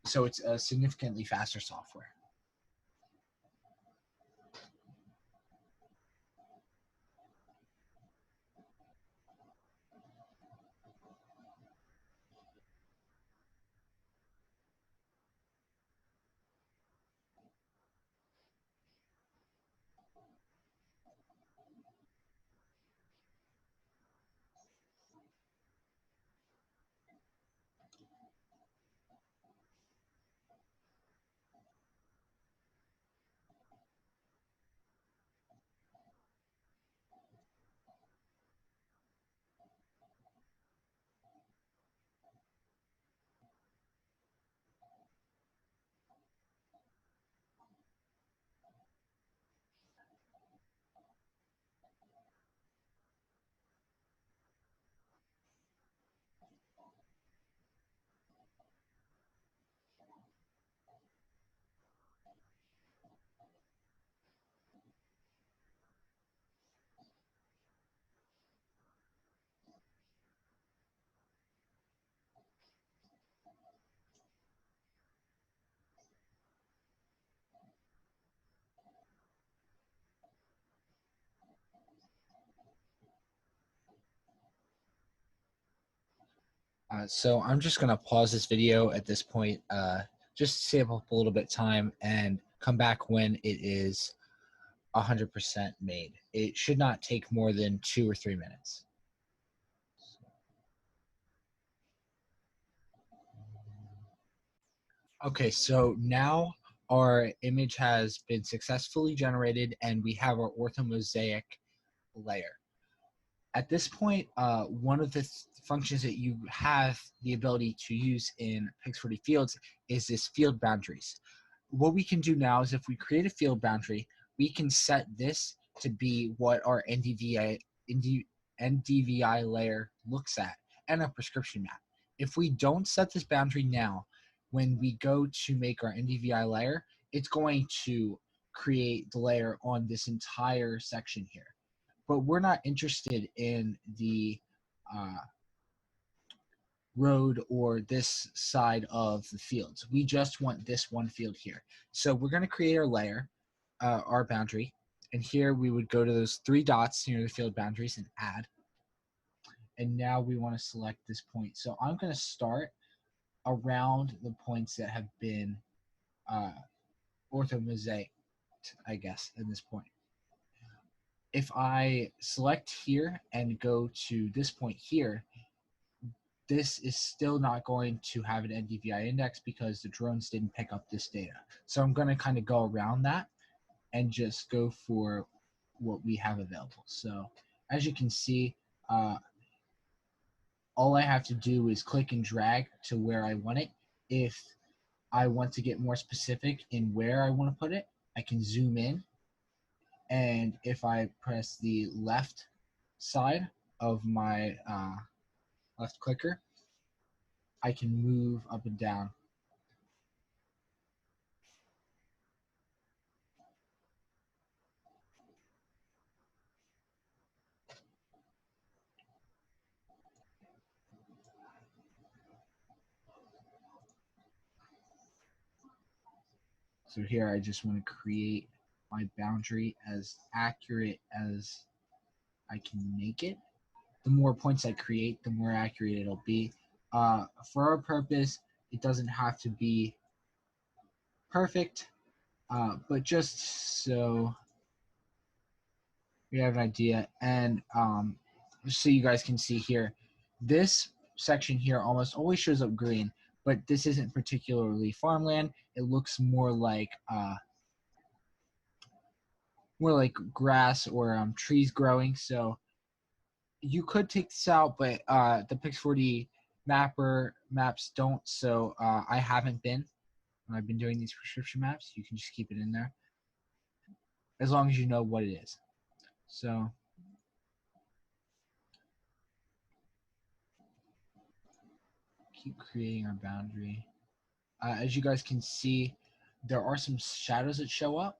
So it's a significantly faster software. So I'm just going to pause this video at this point, just to save up a little bit of time and come back when it is 100% made. It should not take more than 2 or 3 minutes. Okay, so now our image has been successfully generated and we have our orthomosaic layer. At this point, one of the functions that you have the ability to use in PIX4D fields is this field boundaries. What we can do now is if we create a field boundary, we can set this to be what our NDVI layer looks at and a prescription map. If we don't set this boundary now, when we go to make our NDVI layer, it's going to create the layer on this entire section here. But we're not interested in the road or this side of the fields. We just want this one field here. So we're going to create our layer, our boundary, and here we would go to those 3 dots near the field boundaries and add. And now we want to select this point. So I'm going to start around the points that have been orthomosaic, I guess, at this point. If I select here and go to this point here, this is still not going to have an NDVI index because the drones didn't pick up this data. So I'm going to kind of go around that and just go for what we have available. So as you can see, all I have to do is click and drag to where I want it. If I want to get more specific in where I want to put it, I can zoom in. And if I press the left side of my left clicker, I can move up and down. So here I just want to create my boundary as accurate as I can make it. The more points I create, the more accurate it'll be. For our purpose, it doesn't have to be perfect, but just so we have an idea. And just so you guys can see here, this section here almost always shows up green, but this isn't particularly farmland. It looks more like grass or trees growing. So you could take this out, but the PIX4D maps don't. So I haven't been. When I've been doing these prescription maps, you can just keep it in there as long as you know what it is. So keep creating our boundary. As you guys can see, there are some shadows that show up.